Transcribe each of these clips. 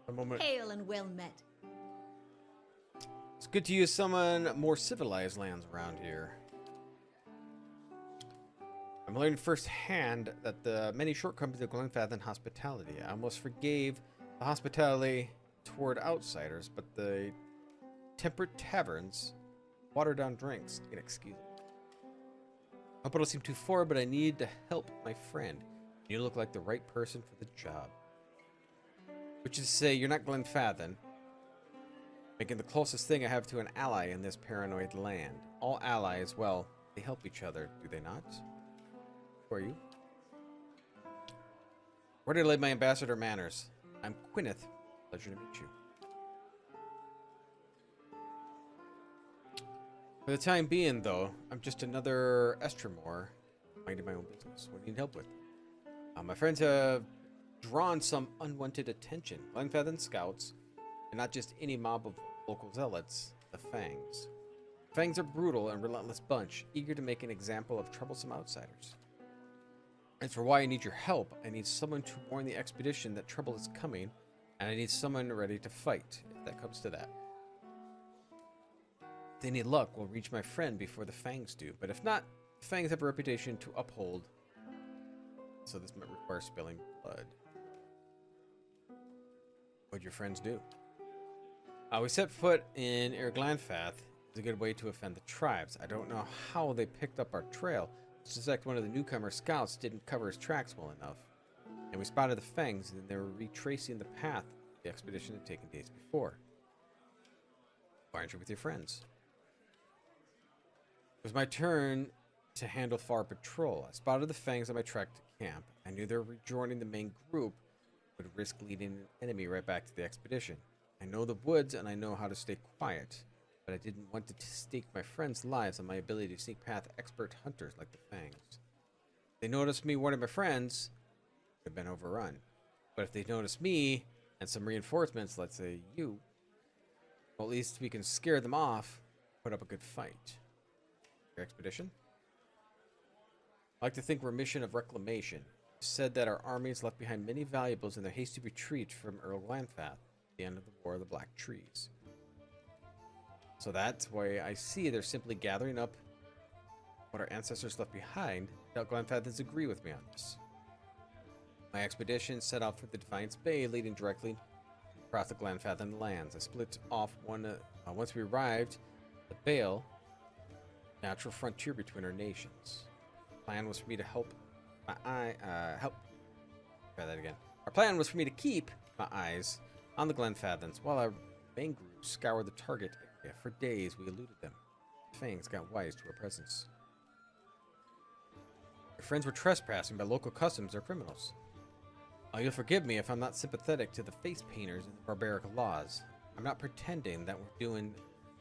A moment. Hail and well met. It's good to use someone more civilized lands around here. I'm learning firsthand that the many shortcomings of Glenfathen hospitality. I almost forgave the hospitality toward outsiders, but the temperate taverns, watered down drinks, inexcusable. I hope I don't seem too forward, but I need to help my friend. You look like the right person for the job. Which is to say, you're not Glenfathen, making the closest thing I have to an ally in this paranoid land. All allies, well, they help each other, do they not? Who are you? Where did I lay my ambassador manners? I'm Quineth. Pleasure to meet you. For the time being, though, I'm just another Estremor, minding my own business. What do you need help with? My friends have drawn some unwanted attention. Glenfathen scouts, and not just any mob of local zealots, the Fangs. Fangs are brutal and relentless bunch, eager to make an example of troublesome outsiders. As for why I need your help, I need someone to warn the expedition that trouble is coming, and I need someone ready to fight, if that comes to that. If they need luck, we'll reach my friend before the Fangs do, but if not, the Fangs have a reputation to uphold, so this might require spilling blood. What'd your friends do? We set foot in Glenfath is a good way to offend the tribes. I don't know how they picked up our trail. I suspect one of the newcomer scouts didn't cover his tracks well enough. And we spotted the Fangs, and they were retracing the path the expedition had taken days before. Why aren't you with your friends? It was my turn to handle far patrol. I spotted the Fangs on my trek to camp. I knew they were rejoining the main group would risk leading an enemy right back to the expedition. I know the woods and I know how to stay quiet, but I didn't want to stake my friends' lives on my ability to sneak past expert hunters like the Fangs. If they noticed me warning my friends, it would have been overrun. But if they noticed me and some reinforcements, let's say you, well, at least we can scare them off, put up a good fight. Your expedition? I like to think we're a mission of reclamation. It said that our armies left behind many valuables in their hasty retreat from Glenfath, the end of the War of the Black Trees. So that's why I see they're simply gathering up what our ancestors left behind. I doubt Glenfathans agree with me on this. My expedition set out for the Defiance Bay, leading directly across the Glenfathan lands. I split off once we arrived at the Bale, natural frontier between our nations. The plan was for me to help my try that again. Our plan was for me to keep my eyes on the Glenfathans while our main group scoured the target area. For days, we eluded them. The Fangs got wise to our presence. Your friends were trespassing by local customs or criminals. You'll forgive me if I'm not sympathetic to the face painters and the barbaric laws. I'm not pretending that we're doing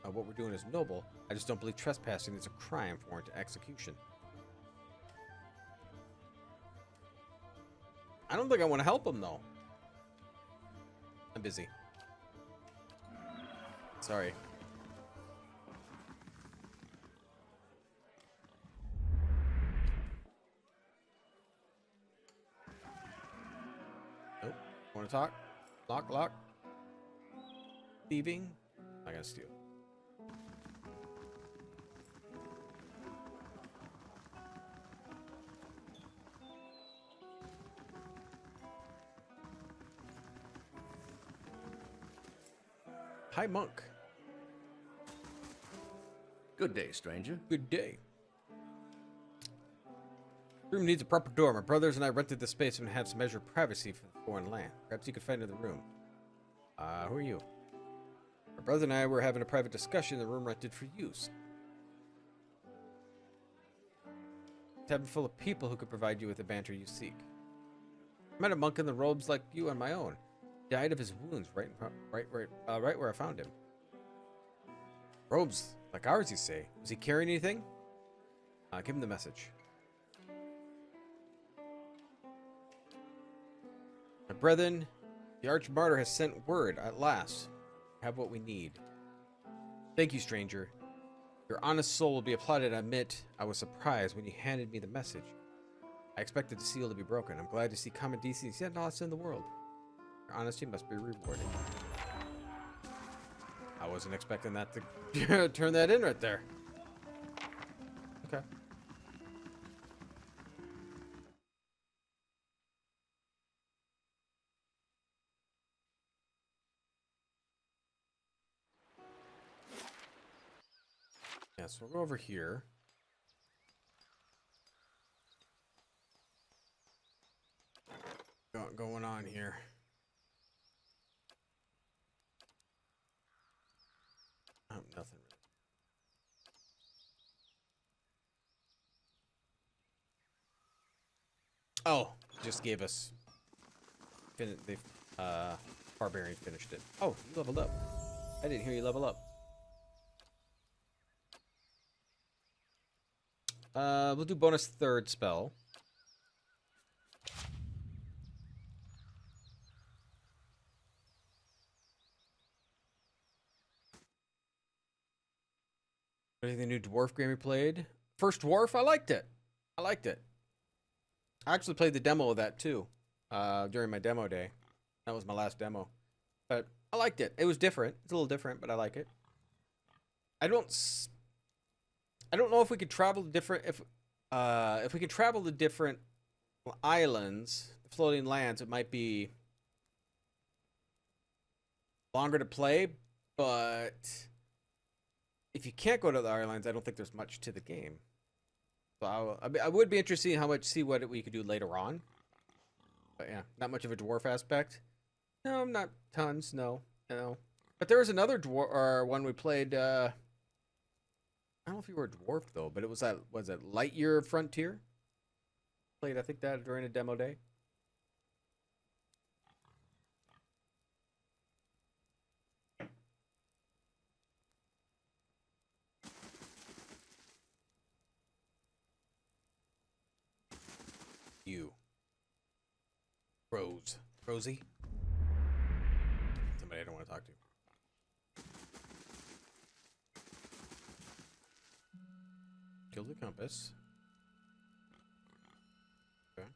what we're doing is noble. I just don't believe trespassing is a crime for warrant execution. I don't think I want to help them, though. I'm busy. Sorry. Nope. Want to talk? Lock. Thieving? I gotta steal. Hi, Monk. Good day, stranger. Good day. Room needs a proper door. My brothers and I rented the space and had some measure of privacy for the foreign land. Perhaps you could find another room. Who are you? My brother and I were having a private discussion in the room rented for use. A tavern full of people who could provide you with the banter you seek. I met a monk in the robes like you on my own. Died of his wounds right where I found him. Robes like ours, you say? Was he carrying anything? Give him the message. My brethren, the arch-martyr has sent word at last. We have what we need. Thank you, stranger. Your honest soul will be applauded. I admit I was surprised when you handed me the message. I expected the seal to be broken. I'm glad to see common decency yet lost in the world. Your honesty must be rewarded. I wasn't expecting that to turn that in right there. Okay. Yeah, so we'll go over here. Going on here. Oh, nothing. Oh, just gave us. They Barbarian finished it. Oh, you leveled up. I didn't hear you level up. We'll do bonus third spell. Anything new dwarf game we played? First dwarf, I liked it. I liked it. I actually played the demo of that too, during my demo day. That was my last demo, but I liked it. It was different. It's a little different, but I like it. I don't know if we could travel to different if we could travel to different islands, floating lands. It might be longer to play, but if you can't go to the islands, I don't think there's much to the game. So I would be interested in see what we could do later on. But yeah, not much of a dwarf aspect. No, not tons. No. But there was another dwarf or one we played. I don't know if you were a dwarf though, but it was it Lightyear Frontier? Played I think that during a demo day. You. Rosie? Somebody I don't want to talk to. Kill the compass. Okay.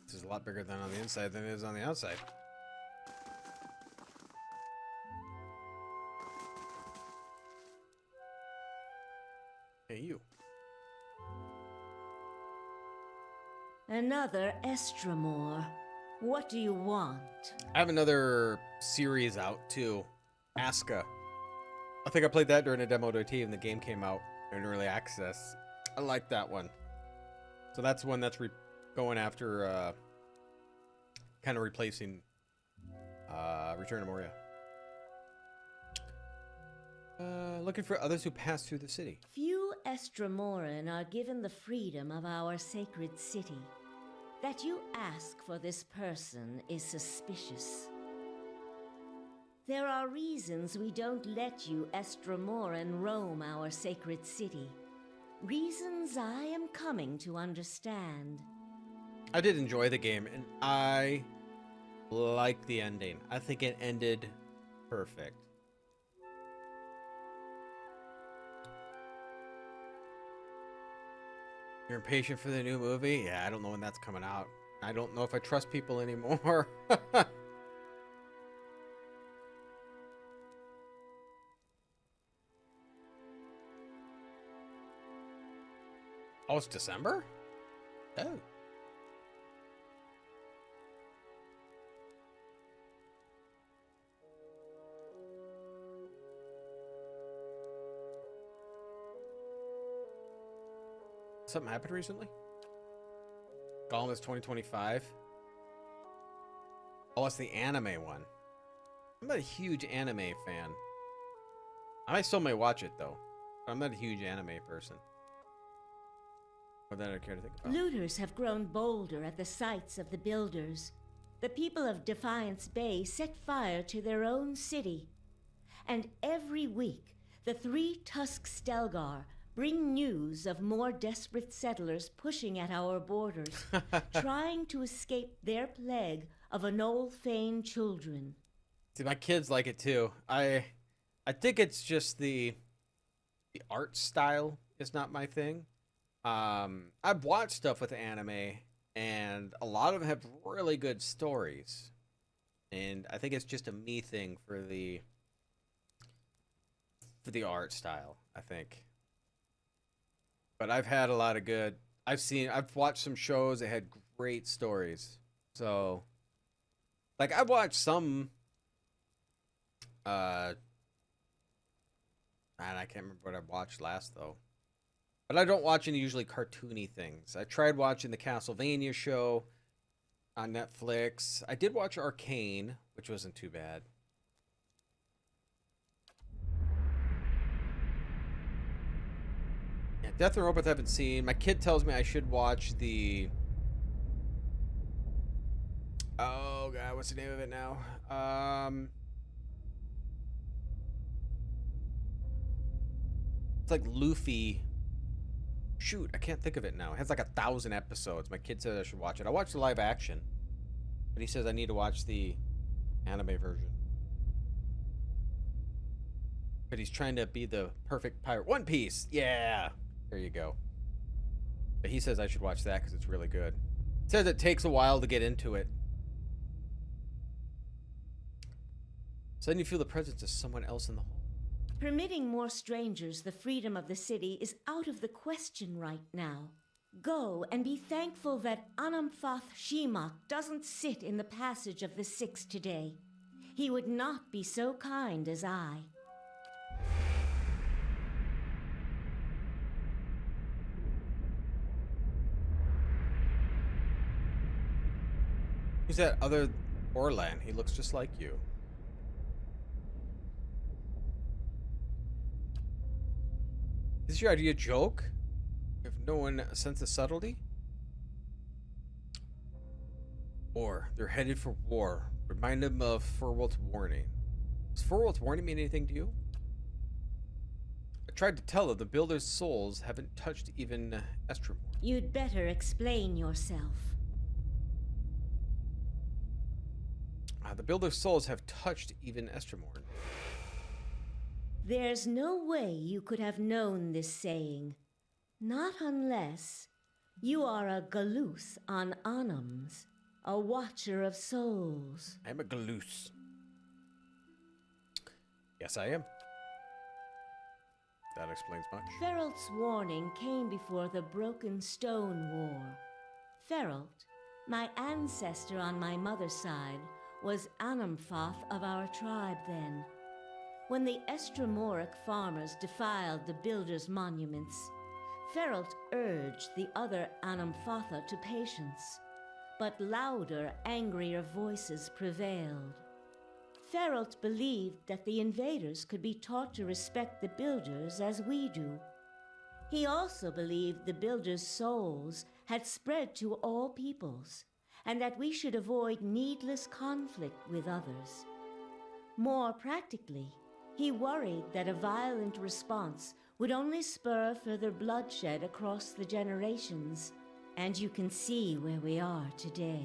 This is a lot bigger than on the inside than it is on the outside. Hey, you. Another Estramore. What do you want? I have another series out too. Aska. I think I played that during a demo day and the game came out in early access. I like that one. So that's one that's going after kind of replacing Return to Moria. Looking for others who pass through the city. Few Estramoran are given the freedom of our sacred city. That you ask for this person is suspicious. There are reasons we don't let you Estramoran roam our sacred city. Reasons I am coming to understand. I did enjoy the game, and I like the ending. I think it ended perfect. You're impatient for the new movie? Yeah, I don't know when that's coming out. I don't know if I trust people anymore. Oh, it's December? Oh. Something happened recently? Gollum is 2025. Oh, it's the anime one. I'm not a huge anime fan. I still may watch it though. But I'm not a huge anime person. More than I care to think about. Looters have grown bolder at the sights of the builders. The people of Defiance Bay set fire to their own city. And every week, the three Tusk Stelgar bring news of more desperate settlers pushing at our borders, trying to escape their plague of Anolfane children. See, my kids like it too. I think it's just the art style is not my thing. I've watched stuff with anime, and a lot of them have really good stories. And I think it's just a me thing for the art style, I think. But I've had a lot of good. I've watched some shows that had great stories. So, like, I've watched some, and I can't remember what I watched last though. But I don't watch any usually cartoony things. I tried watching the Castlevania show on Netflix. I did watch Arcane, which wasn't too bad. Yeah, Death and Robots I haven't seen. My kid tells me I should watch the... Oh, God, what's the name of it now? It's like Luffy. Shoot, I can't think of it now. It has like 1,000 episodes. My kid says I should watch it. I watched the live action, but he says I need to watch the anime version. But he's trying to be the perfect pirate. One Piece! Yeah! There you go. But he says I should watch that because it's really good. It says it takes a while to get into it. Suddenly you feel the presence of someone else in the hall. Permitting more strangers the freedom of the city is out of the question right now. Go and be thankful that Anamphath Shimak doesn't sit in the passage of the Six today. He would not be so kind as I. Who's that other Orlan? He looks just like you. Is your idea a joke? If no one a sense of subtlety? Or they're headed for war. Remind them of Furwolt's warning. Does Furwolt's warning mean anything to you? I tried to tell her the builder's souls haven't touched even Estremor. You'd better explain yourself. The builder's souls have touched even Estremor. There's no way you could have known this saying. Not unless you are a Galuth on Anams, a watcher of souls. I'm a Galuth. Yes, I am. That explains much. Feralt's warning came before the Broken Stone War. Feralt, my ancestor on my mother's side, was Anamphath of our tribe then. When the Estremoric farmers defiled the builders' monuments, Feralt urged the other Anamphatha to patience, but louder, angrier voices prevailed. Feralt believed that the invaders could be taught to respect the builders as we do. He also believed the builders' souls had spread to all peoples, and that we should avoid needless conflict with others. More practically, he worried that a violent response would only spur further bloodshed across the generations, and you can see where we are today.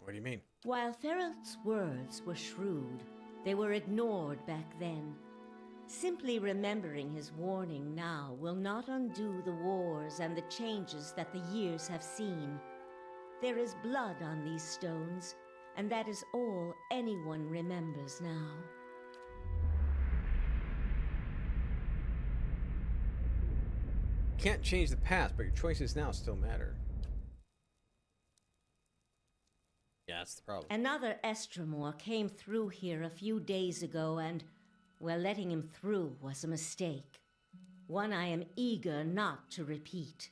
What do you mean? While Feralt's words were shrewd, they were ignored back then. Simply remembering his warning now will not undo the wars and the changes that the years have seen. There is blood on these stones, and that is all anyone remembers now. Can't change the past, but your choices now still matter. Yeah, that's the problem. Another Estremor came through here a few days ago, and, well, letting him through was a mistake. One I am eager not to repeat.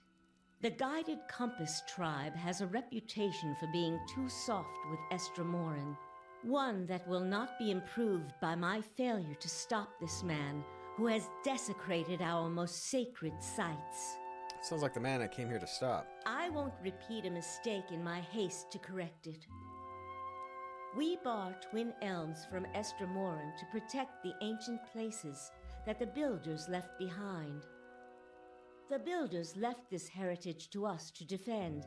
The Guided Compass tribe has a reputation for being too soft with Estremoran. One that will not be improved by my failure to stop this man who has desecrated our most sacred sites. Sounds like the man I came here to stop. I won't repeat a mistake in my haste to correct it. We bar twin elms from Estremoran to protect the ancient places that the builders left behind. The builders left this heritage to us to defend,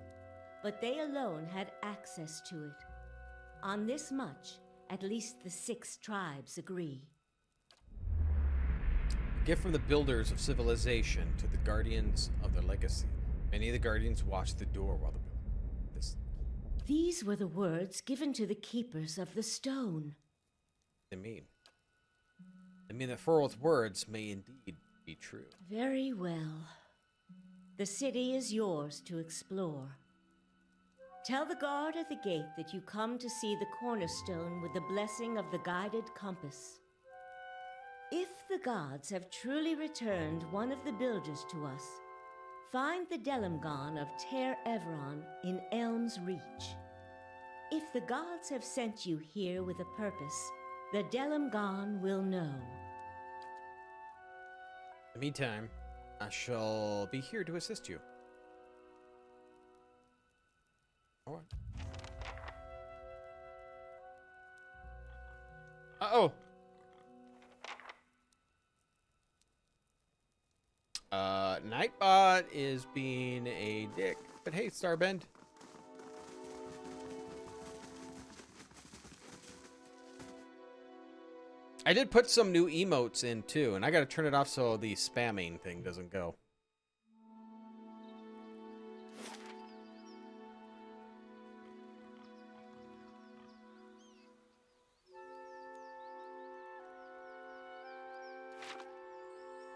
but they alone had access to it. On this much, at least the 6 tribes agree. A gift from the builders of civilization to the guardians of their legacy. Many of the guardians watched the door while the builders. These were the words given to the keepers of the stone. They mean that Furl's words may indeed be true. Very well. The city is yours to explore. Tell the guard at the gate that you come to see the cornerstone with the blessing of the guided compass. If the gods have truly returned one of the builders to us, find the Delimgon of Ter Everon in Elm's Reach. If the gods have sent you here with a purpose, the Delimgon will know. In the meantime, I shall be here to assist you. All right. Uh-oh. Nightbot is being a dick. But hey, Starbend. I did put some new emotes in too, and I gotta turn it off so the spamming thing doesn't go.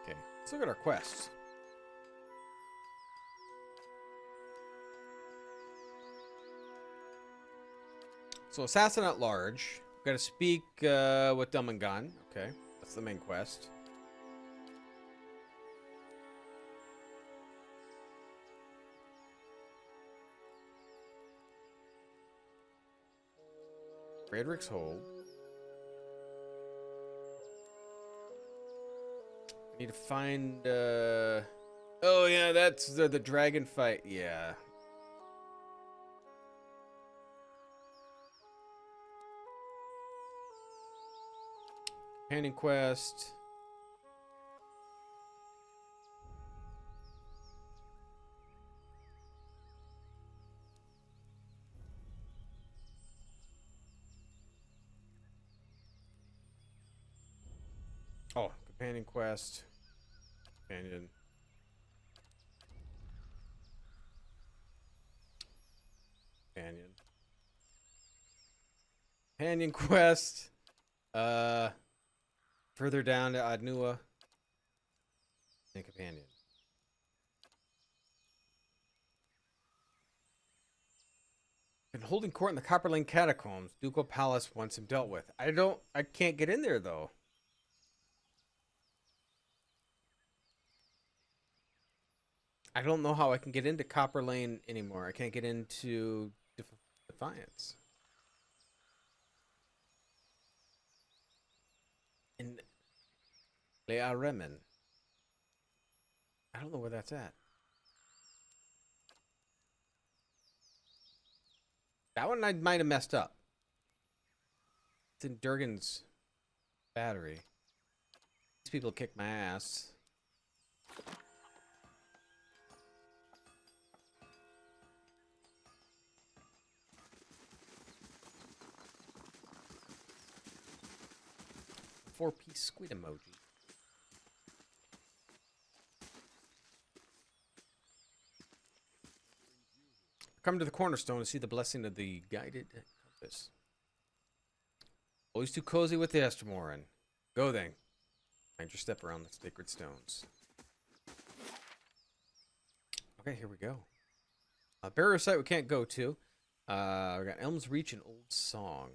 Okay, let's look at our quests. So, Assassin at Large. Gotta speak with Dumbingon. Okay, that's the main quest. Frederick's Hold. I need to find... Oh, yeah, that's the dragon fight. Yeah. Companion quest. Oh, companion quest. Companion. Companion. Companion quest. Further down to Adnua. And companion. Been holding court in the Copperlane Catacombs. Ducal Palace wants him dealt with. I can't get in there though. I don't know how I can get into Copperlane anymore. I can't get into Defiance. In Le Aremen. I don't know where that's at. That one I might have messed up. It's in Durgan's battery. These people kick my ass. Four-piece squid emoji. Come to the cornerstone to see the blessing of the guided compass. Always too cozy with the Estermoran. Go then. Mind your step around the sacred stones. Okay, here we go. Barrier site we can't go to. We got Elm's Reach and Old Song.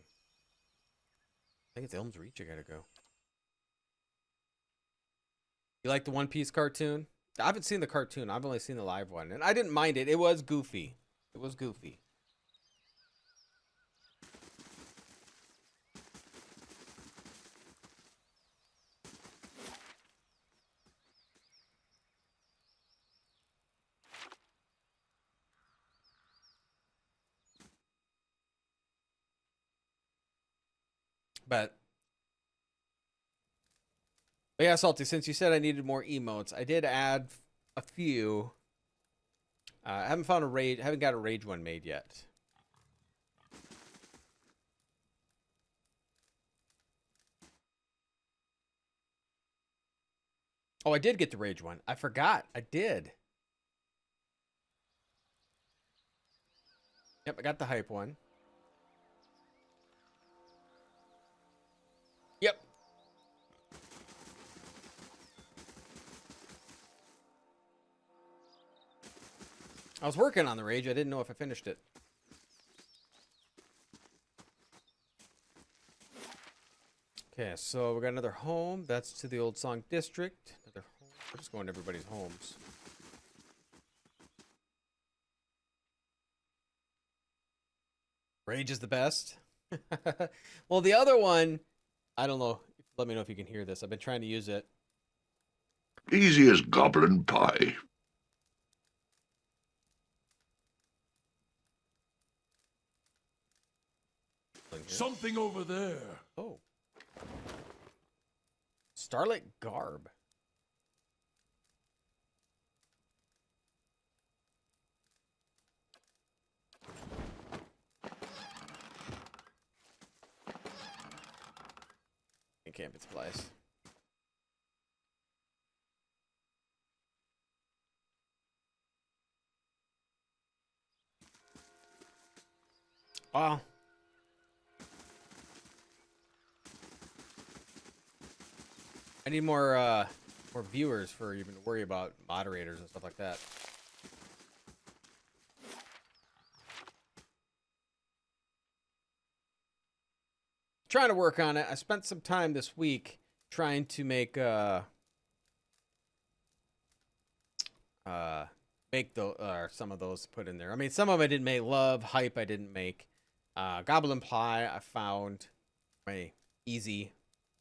I think it's Elm's Reach I gotta go. You like the One Piece cartoon? I haven't seen the cartoon. I've only seen the live one. And I didn't mind it. It was goofy. It was goofy. But yeah, Salty, since you said I needed more emotes, I did add a few. I haven't found a rage. Haven't got a rage one made yet. Oh, I did get the rage one. I forgot. I did. Yep, I got the hype one. Yep. I was working on the rage. I didn't know if I finished it. Okay, so we got another home. That's to the Old Song District. Another home. We're just going to everybody's homes. Rage is the best. Well, the other one, I don't know. Let me know if you can hear this. I've been trying to use it. Easy as goblin pie. Something over there. Oh. Starlit Garb. Encampment supplies. Wow. I need more viewers for even to worry about moderators and stuff like that. Trying to work on it. I spent some time this week trying to make some of those put in there. I mean, some of I didn't make. Love, hype I didn't make. Goblin Pie I found. My easy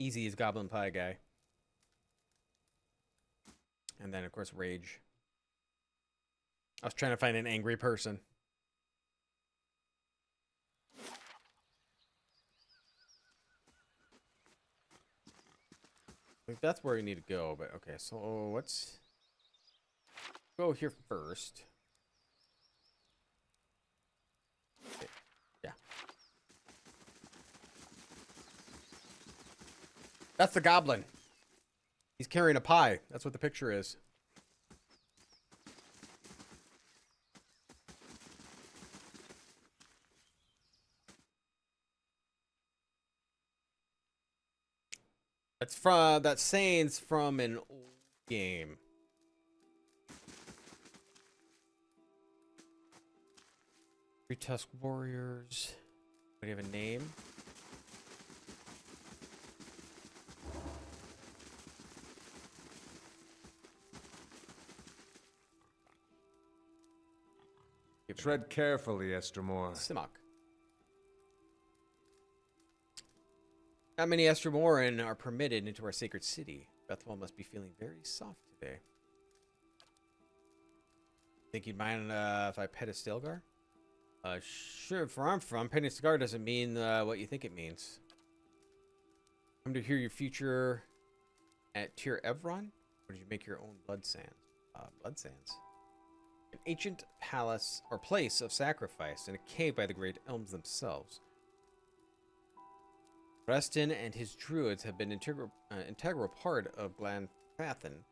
as Goblin Pie guy. And then of course Rage. I was trying to find an angry person. I think that's where we need to go, but okay, so let's go here first. Okay. Yeah. That's the goblin. He's carrying a pie. That's what the picture is. That's from that saying's from an old game. Three Tusk Warriors. Do you have a name? Tread carefully, Estermore. Simok. Not many Estromoran are permitted into our sacred city. Bethwell must be feeling very soft today. Think you'd mind if I pet a Stilgar? Sure, where I'm from, petting a Stilgar doesn't mean what you think it means. Come to hear your future at Tyr Evron? Or did you make your own blood sands? Blood sands. An ancient palace or place of sacrifice in a cave by the great elms themselves. Reston and his druids have been integral part of Glanfathan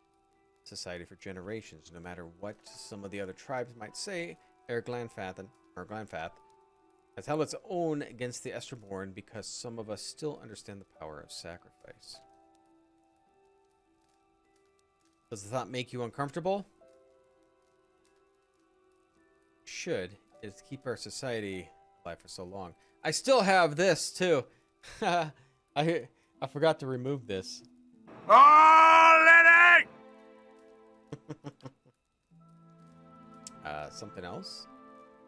society for generations. No matter what some of the other tribes might say, Glanfath has held its own against the Esterborn because some of us still understand the power of sacrifice. Does the thought make you uncomfortable? Should. It's to keep our society alive for so long. I still have this too. I forgot to remove this. Oh, Lenny! Something else?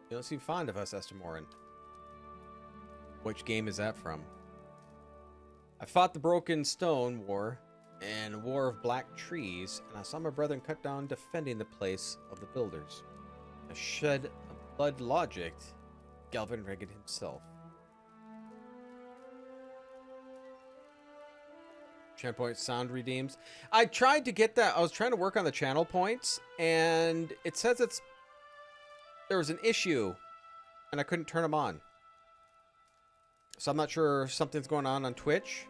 You don't seem fond of us, Estermoran. Which game is that from? I fought the Broken Stone War and a War of Black Trees, and I saw my brethren cut down defending the place of the builders. A shed of blood logic, Galvin Regan himself. Channel point sound redeems. I tried to get that. I was trying to work on the channel points, and it says there was an issue, and I couldn't turn them on. So I'm not sure if something's going on Twitch.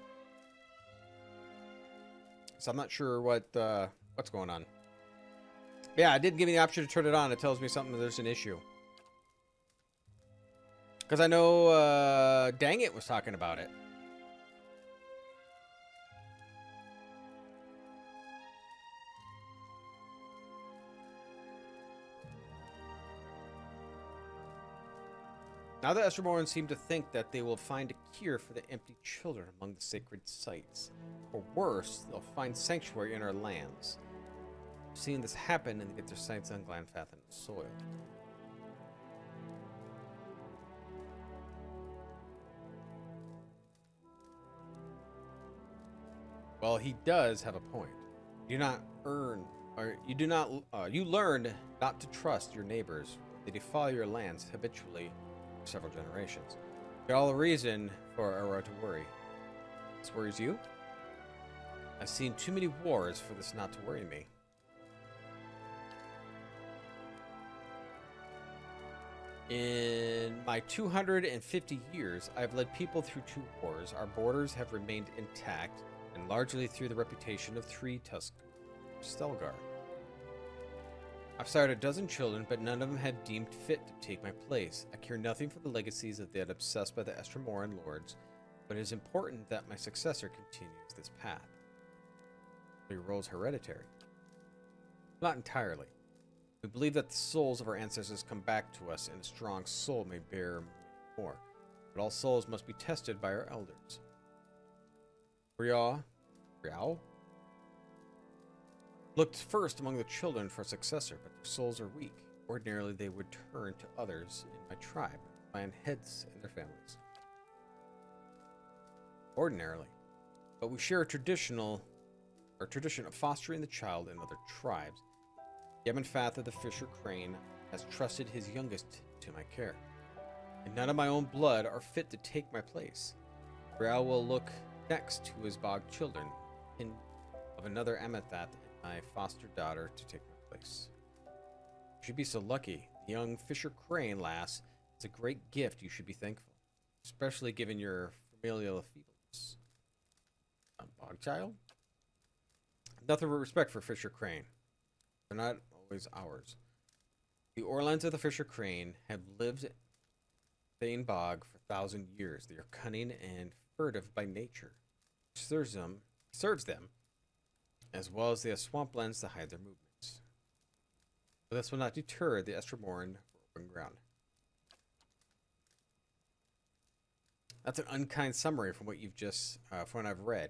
So I'm not sure what's going on. Yeah, I did give me the option to turn it on. It tells me something. There's an issue. Because I know Dang It was talking about it. Now the Esterborn seem to think that they will find a cure for the empty children among the sacred sites. Or worse, they'll find sanctuary in our lands. Seeing this happen and they get their sights on Glanfath and the soil. Well, he does have a point. You learn not to trust your neighbors. They defile your lands habitually for several generations. Got all the reason for Aurora to worry. This worries you? I've seen too many wars for this not to worry me. In my 250 years, I've led people through 2 wars. Our borders have remained intact, and largely through the reputation of 3 Tusk Stelgar. I've sired a dozen children, but none of them had deemed fit to take my place. I care nothing for the legacies of the dead obsessed by the Estremoran lords, but it is important that my successor continues this path. The role's hereditary. Not entirely. We believe that the souls of our ancestors come back to us, and a strong soul may bear more. But all souls must be tested by our elders. Riao looked first among the children for a successor, but their souls are weak. Ordinarily, they would turn to others in my tribe, clan heads and their families. Ordinarily. But we share a tradition of fostering the child in other tribes. Yemenfath of the Fisher Crane has trusted his youngest to my care, and none of my own blood are fit to take my place. Riao will look next to his bog children, and of another Amethat and my foster daughter to take my place. You should be so lucky. The young Fisher Crane lass is a great gift. You should be thankful, especially given your familial feebleness. A bog child? Nothing but respect for Fisher Crane. They're not always ours. The Orlands of the Fisher Crane have lived in Thane Bog for 1,000 years. They are cunning and furtive by nature, which serves them, as well as they have swamplands to hide their movements. But this will not deter the Estremoran from open ground. That's an unkind summary from what you've just, from what I've read.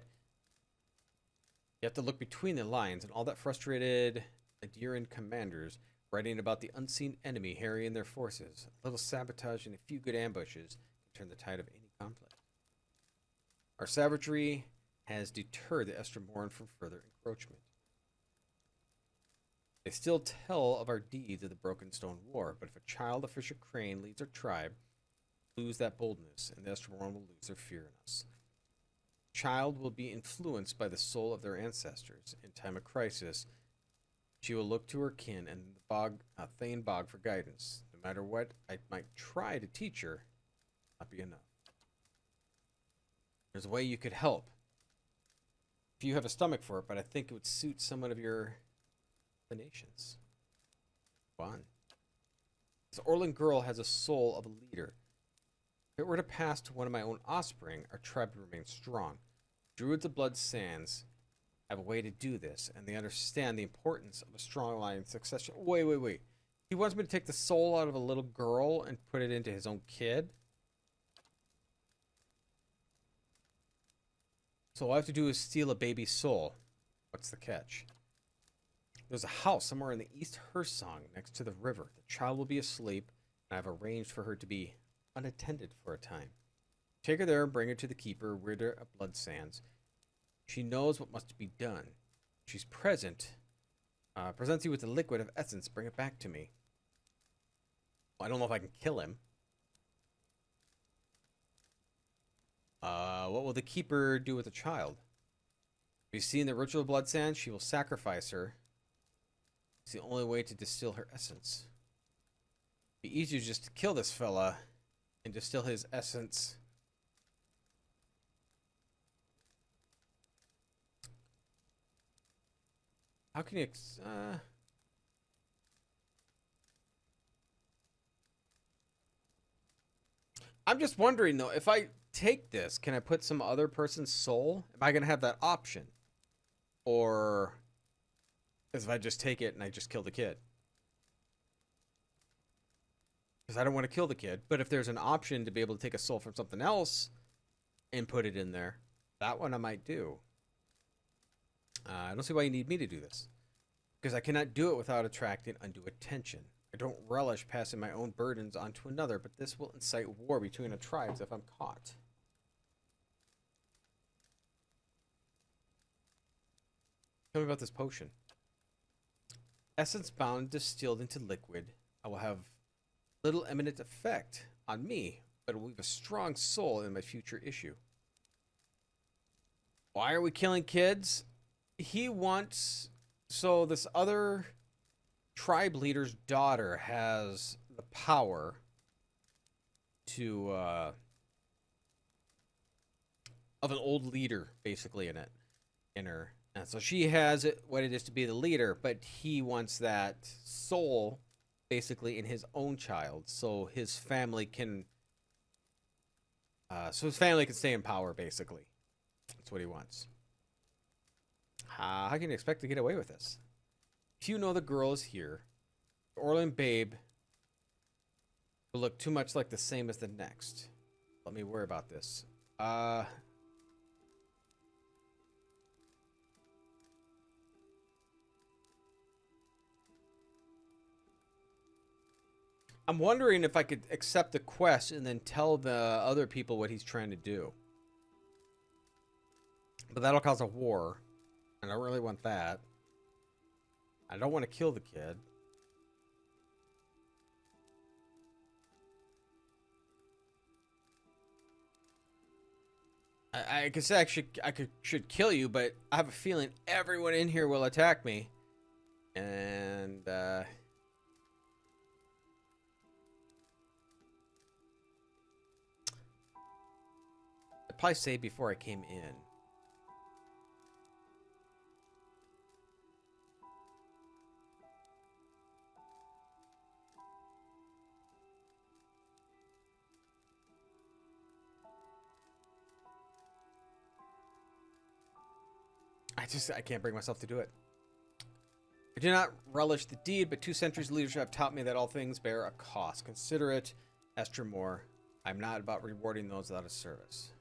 You have to look between the lines, and all that frustrated Adirian commanders writing about the unseen enemy harrying their forces. A little sabotage and a few good ambushes can turn the tide of any conflict. Our savagery has deterred the Estremoran from further encroachment. They still tell of our deeds of the Broken Stone War, but if a child of Fisher Crane leads our tribe, we'll lose that boldness, and the Estremoran will lose their fear in us. The child will be influenced by the soul of their ancestors. In time of crisis, she will look to her kin and the Thane Bog for guidance. No matter what I might try to teach her, not be enough. There's a way you could help. If you have a stomach for it, but I think it would suit someone of your inclinations. Go on. This Orland girl has a soul of a leader. If it were to pass to one of my own offspring, our tribe would remain strong. Druids of Blood Sands have a way to do this, and they understand the importance of a strong line of succession. Wait. He wants me to take the soul out of a little girl and put it into his own kid? So all I have to do is steal a baby's soul. What's the catch? There's a house somewhere in the East Hersong next to the river. The child will be asleep, and I've arranged for her to be unattended for a time. Take her there and bring her to the keeper, Ritter of Blood Sands. She knows what must be done. She's presents you with the liquid of essence. Bring it back to me. Well, I don't know if I can kill him. What will the keeper do with the child? Have you seen the ritual of Blood Sands? She will sacrifice her. It's the only way to distill her essence. It'd be easier just to kill this fella and distill his essence. How can you I'm just wondering though, if I take this, can I put some other person's soul? Am I gonna have that option? Or if I just take it and I just kill the kid? Because I don't want to kill the kid, but if there's an option to be able to take a soul from something else and put it in there, that one I might do. I don't see why you need me to do this. Because I cannot do it without attracting undue attention. I don't relish passing my own burdens on to another, but this will incite war between the tribes if I'm caught. Tell me about this potion. Essence bound distilled into liquid. I will have little eminent effect on me, but it will leave a strong soul in my future issue. Why are we killing kids? He wants... So this other tribe leader's daughter has the power to... of an old leader, basically, in her. And so she has it, what it is to be the leader, but he wants that soul basically in his own child, so his family can stay in power, basically. That's what he wants. How can you expect to get away with this? If you know the girl is here, Orlin Babe will look too much like the same as the next. Let me worry about this. I'm wondering if I could accept the quest and then tell the other people what he's trying to do. But that'll cause a war. And I don't really want that. I don't want to kill the kid. I could say should kill you, but I have a feeling everyone in here will attack me. And, I'd probably say before I came in. I can't bring myself to do it. I do not relish the deed, but 2 centuries of leadership have taught me that all things bear a cost. Consider it, Esther Moore. I'm not about rewarding those without a service.